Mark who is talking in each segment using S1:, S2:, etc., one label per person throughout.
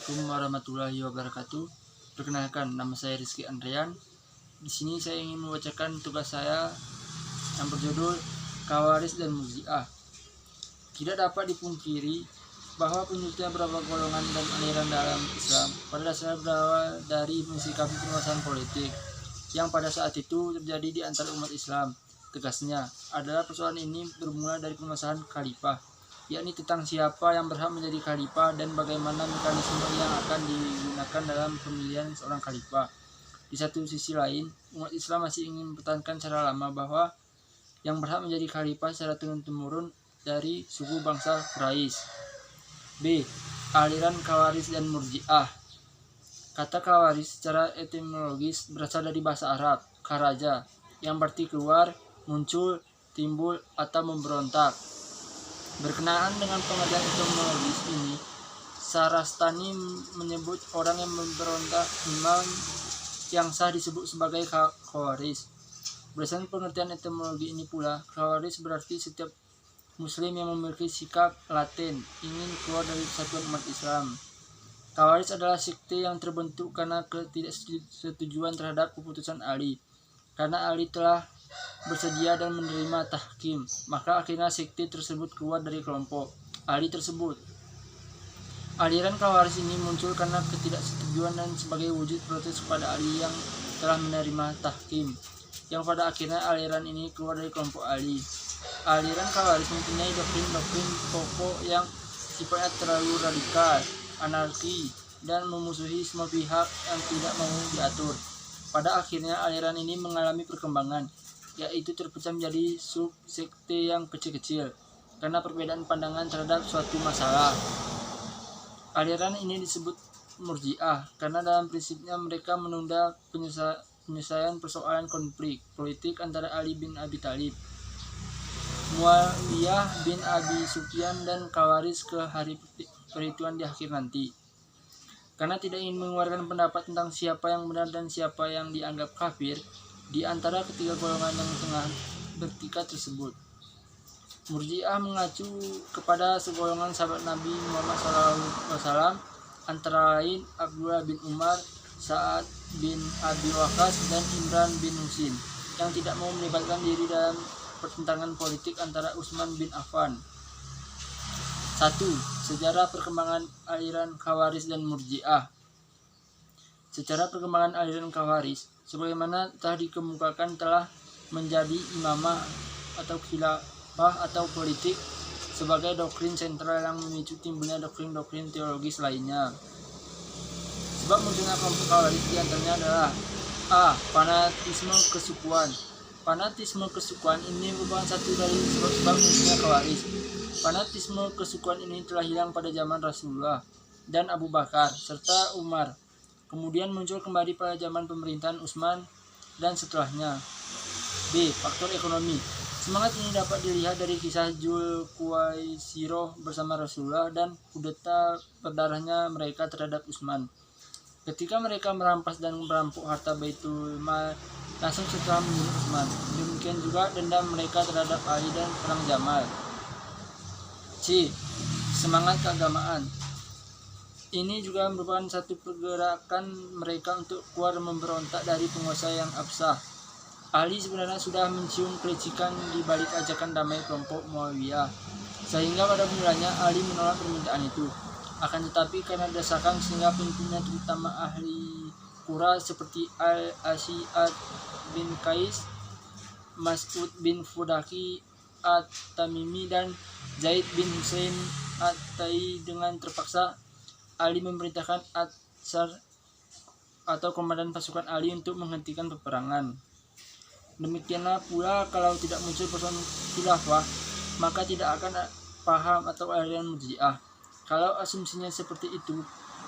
S1: Assalamualaikum warahmatullahi wabarakatuh. Perkenalkan, nama saya Rizky Andrian. Di sini saya ingin membacakan tugas saya yang berjudul Khawarij dan Murji'ah. Tidak dapat dipungkiri bahwa penelitian beberapa golongan dan aliran dalam Islam pada dasarnya berawal dari mensikapi permasalahan politik yang pada saat itu terjadi di antara umat Islam. Tegasnya adalah persoalan ini bermula dari permasalahan khalifah, yakni tentang siapa yang berhak menjadi khalifah dan bagaimana mekanisme yang akan digunakan dalam pemilihan seorang khalifah. Di satu sisi lain, umat Islam masih ingin mempertahankan cara lama bahwa yang berhak menjadi khalifah secara turun-temurun dari suku bangsa Quraisy. B. Aliran Khawarij dan Murji'ah. Kata Khawarij secara etimologis berasal dari bahasa Arab kharaja, yang berarti keluar, muncul, timbul, atau memberontak. Berkenaan dengan pengertian etimologis ini, Sarastani menyebut orang yang memberontak imam yang sah disebut sebagai Khawarij. Berdasarkan pengertian etimologi ini pula, Khawarij berarti setiap Muslim yang memiliki sikap laten ingin keluar dari kesatuan umat Islam. Khawarij adalah sekte yang terbentuk karena ketidaksetujuan terhadap keputusan Ali. Karena Ali telah bersedia dan menerima tahkim, maka akhirnya sekte tersebut keluar dari kelompok Ali tersebut. Aliran Khawarij ini muncul karena ketidaksetujuan dan sebagai wujud protes kepada Ali yang telah menerima tahkim, yang pada akhirnya aliran ini keluar dari kelompok Ali. Aliran Khawarij mempunyai doktrin-doktrin pokok yang sifatnya terlalu radikal, anarki, dan memusuhi semua pihak yang tidak mau diatur. Pada akhirnya aliran ini mengalami perkembangan, yaitu terpecah menjadi sub-sekte yang kecil-kecil karena perbedaan pandangan terhadap suatu masalah. Aliran ini disebut Murji'ah karena dalam prinsipnya mereka menunda penyelesaian persoalan konflik politik antara Ali bin Abi Thalib, Muawiyah bin Abi Sufyan, dan Khawarij ke hari perhitungan di akhir nanti. Karena tidak ingin mengeluarkan pendapat tentang siapa yang benar dan siapa yang dianggap kafir di antara ketiga golongan yang tengah bertikai tersebut. Murji'ah mengacu kepada segolongan sahabat Nabi Muhammad SAW, antara lain Abdullah bin Umar, Sa'ad bin Abi Waqqas, dan Imran bin Husain, yang tidak mau melibatkan diri dalam pertentangan politik antara Utsman bin Affan. 1. Sejarah perkembangan aliran Khawarij dan Murji'ah. Secara perkembangan aliran Khawarij, sebagaimana telah dikemukakan, telah menjadi imamah atau khilafah atau politik sebagai doktrin sentral yang memicu timbulnya doktrin-doktrin teologis lainnya. Sebab munculnya kelompok Khawarij diantaranya adalah A. Fanatisme kesukuan. Fanatisme kesukuan ini merupakan satu dari sebab-sebab munculnya Khawarij. Fanatisme kesukuan ini telah hilang pada zaman Rasulullah dan Abu Bakar serta Umar. Kemudian muncul kembali pada zaman pemerintahan Utsman dan setelahnya. B. Faktor ekonomi. Semangat ini dapat dilihat dari kisah Dzulkhuwaisirah bersama Rasulullah dan kudeta berdarahnya mereka terhadap Utsman. Ketika mereka merampas dan merampok harta Baitul Mal langsung setelah membunuh Utsman. Demikian juga dendam mereka terhadap Ali dan perang Jamal. C. Semangat keagamaan. Ini juga merupakan satu pergerakan mereka untuk keluar memberontak dari penguasa yang absah. Ali sebenarnya sudah mencium kelicikan di balik ajakan damai kelompok Muawiyah, sehingga pada mulanya Ali menolak permintaan itu. Akan tetapi karena desakan sehingga pemimpinnya terutama ahli Qura seperti Al-Asy'ad bin Qais, Mas'ud bin Fudaki At-Tamimi, dan Zaid bin Husain At-Tai, dengan terpaksa Ali memerintahkan Atsar atau komandan pasukan Ali untuk menghentikan peperangan. Demikianlah pula kalau tidak muncul persoalan khilafah, maka tidak akan paham atau aliran Murji'ah. Kalau asumsinya seperti itu,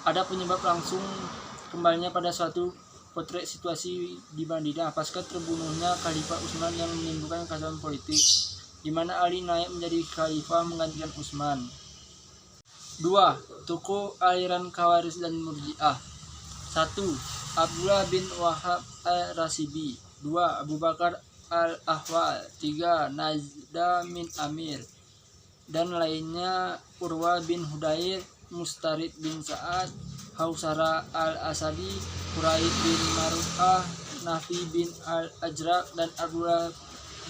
S1: ada penyebab langsung kembalinya pada suatu potret situasi di Madinah pasca terbunuhnya Khalifah Utsman yang menimbulkan kacauan politik, di mana Ali naik menjadi khalifah menggantikan Utsman. 2. Tokoh aliran Khawarij dan Murji'ah. 1. Abdullah bin Wahab al-Rasibi. 2. Abu Bakar al-Ahwal. 3. Najda bin Amir dan lainnya. Urwa bin Hudayr, Mustarid bin Sa'ad, Hausara al-Asadi, Quraib bin Maru'ah, Nafi bin al-Ajraq, dan Abdullah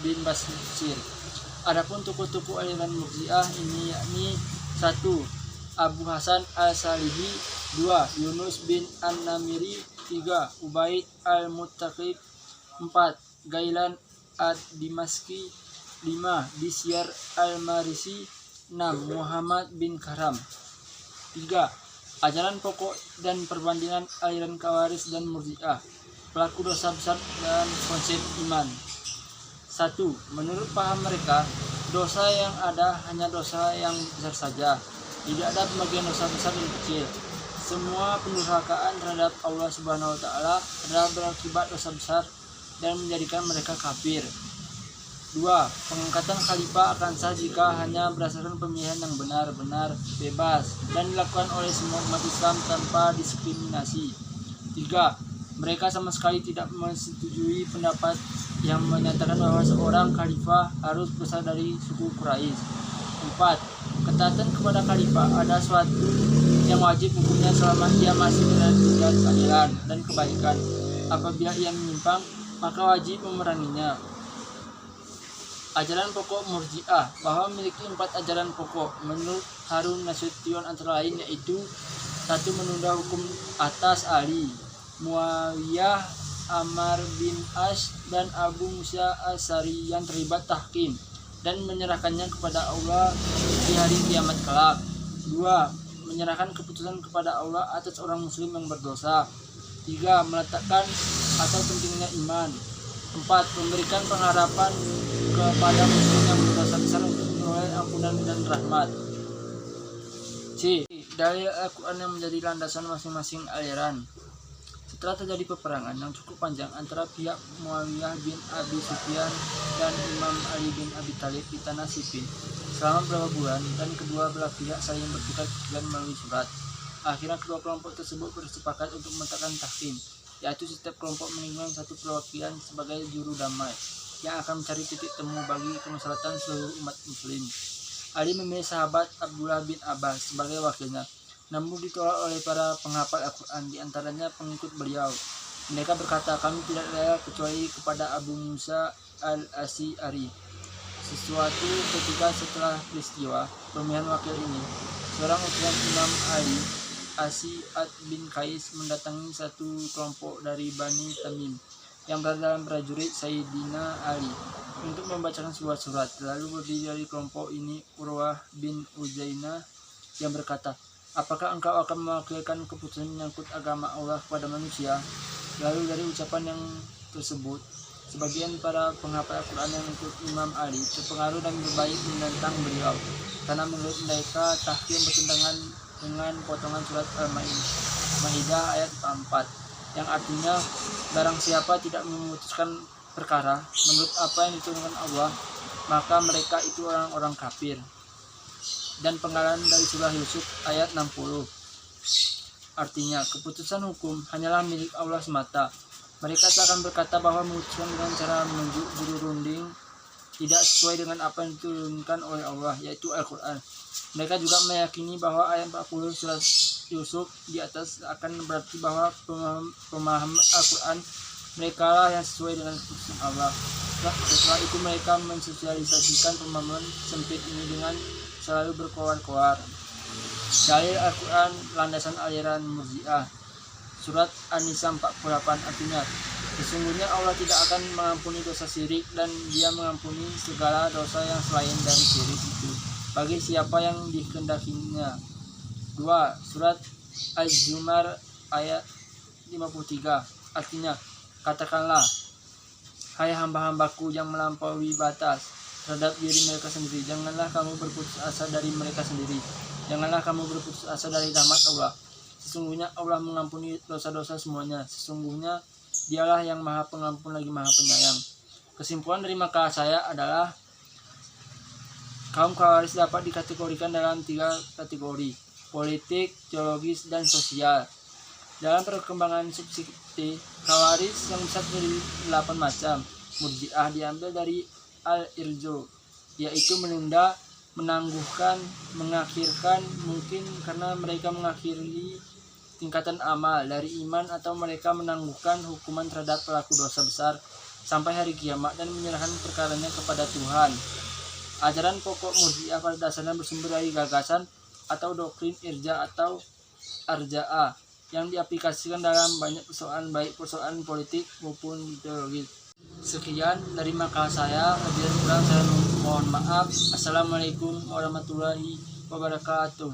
S1: bin Basir. Adapun tokoh-tokoh aliran Murji'ah ini yakni 1. Abu Hasan al-Salihi, 2. Yunus bin An-Namiri, 3. Ubaid al-Muttaqib, 4. Gailan ad-Dimaski, 5. Bisyar al-Marisi, 6. Muhammad bin Karam. 3. Ajaran pokok dan perbandingan aliran Khawarij dan Murji'ah, pelaku dosa besar dan konsep iman. 1. Menurut paham mereka, dosa yang ada hanya dosa yang besar saja. Tidak ada pembagian dosa besar dan kecil. Semua pendurhakaan terhadap Allah Subhanahu wa taala adalah berakibat dosa besar dan menjadikan mereka kafir. 2. Pengangkatan khalifah akan sah jika hanya berdasarkan pemilihan yang benar-benar bebas dan dilakukan oleh semua umat Islam tanpa diskriminasi. 3. Mereka sama sekali tidak menyetujui pendapat yang menyatakan bahwa seorang khalifah harus berasal dari suku Quraisy. 4. Ketaatan kepada khalifah ada suatu yang wajib hukumnya selama ia masih berada di jalan keadilan dan kebaikan. Apabila ia menyimpang, maka wajib memeranginya. Ajaran pokok Murji'ah bahwa memiliki 4 ajaran pokok menurut Harun Nasution, antara lain yaitu 1. Menunda hukum atas Ali, Muawiyah, Ammar bin As, dan Abu Musa Asy'ari yang terlibat tahkim dan menyerahkannya kepada Allah di hari kiamat kelak. 2. Menyerahkan keputusan kepada Allah atas orang muslim yang berdosa. 3. Meletakkan atau pentingnya iman. 4. Memberikan pengharapan kepada muslim yang berdosa besar untuk memperoleh ampunan dan rahmat. C. Dalil Al-Quran yang menjadi landasan masing-masing aliran. Setelah terjadi peperangan yang cukup panjang antara pihak Muawiyah bin Abi Sufyan dan Imam Ali bin Abi Thalib di tanah Siffin selama beberapa bulan, dan kedua belah pihak saling bertukar pikiran melalui surat, akhirnya kedua kelompok tersebut bersepakat untuk meletakkan tahkim, yaitu setiap kelompok meninggalkan satu perwakilan sebagai juru damai yang akan mencari titik temu bagi kemaslahatan seluruh umat muslim. Ali memilih sahabat Abdullah bin Abbas sebagai wakilnya, namun ditolak oleh para penghafal Al-Quran, diantaranya pengikut beliau. Mereka berkata, kami tidak layak kecuali kepada Abu Musa al-Asy'ari. Sesuatu ketika setelah peristiwa pemilihan wakil ini, seorang utusan Imam Ali, Asy'ad bin Qais, mendatangi satu kelompok dari Bani Tamim yang berada dalam prajurit Sayyidina Ali untuk membacakan sebuah surat. Lalu berdiri dari kelompok ini Urwah bin Uzainah yang berkata, apakah engkau akan mewakilkan keputusan menyangkut agama Allah kepada manusia? Lalu dari ucapan yang tersebut, sebagian para penghafal Al-Quran yang ikut Imam Ali terpengaruh dan berbaik menentang beliau, karena menurut mereka tahkim bertentangan dengan potongan surat Al-Maidah ayat 4, yang artinya barang siapa tidak memutuskan perkara menurut apa yang diturunkan Allah, maka mereka itu orang-orang kafir. Dan penggalan dari surah Yusuf ayat 60, artinya keputusan hukum hanyalah milik Allah semata. Mereka seakan berkata bahwa memutuskan dengan cara menunjuk juru runding tidak sesuai dengan apa yang diturunkan oleh Allah, yaitu Al-Quran. Mereka juga meyakini bahwa ayat 40 surat Yusuf di atas akan berarti bahwa pemahaman Al-Quran mereka lah yang sesuai dengan keputusan Allah. Setelah itu mereka mensosialisasikan pemahaman sempit ini dengan selalu berkoar-koar. Dalil Al-Quran landasan aliran Murji'ah. Surat An-Nisa 48, artinya sesungguhnya Allah tidak akan mengampuni dosa syirik, dan Dia mengampuni segala dosa yang selain dari syirik itu bagi siapa yang dikehendakinya. 2. Surat Az-Zumar ayat 53, artinya katakanlah, hai hamba-hambaku yang melampaui batas terhadap diri mereka sendiri, janganlah kamu berputus asa dari mereka sendiri, janganlah kamu berputus asa dari rahmat Allah. Sesungguhnya Allah mengampuni dosa-dosa semuanya. Sesungguhnya Dialah yang Maha Pengampun lagi Maha Penyayang. Kesimpulan dari makalah saya adalah kaum Khawarij dapat dikategorikan dalam 3 kategori: politik, teologis, dan sosial. Dalam perkembangan subsekte Khawarij yang besar dari 8 macam. Murji'ah diambil dari al-irjo, yaitu menunda, menangguhkan, mengakhirkan, mungkin karena mereka mengakhiri tingkatan amal dari iman atau mereka menangguhkan hukuman terhadap pelaku dosa besar sampai hari kiamat dan menyerahkan perkaranya kepada Tuhan. Ajaran pokok Murji'ah pada dasarnya bersumber dari gagasan atau doktrin irja atau arja'ah yang diaplikasikan dalam banyak persoalan, baik persoalan politik maupun ideologis. Sekian dari makalah saya, lebih kurang saya mohon maaf. Assalamualaikum warahmatullahi wabarakatuh.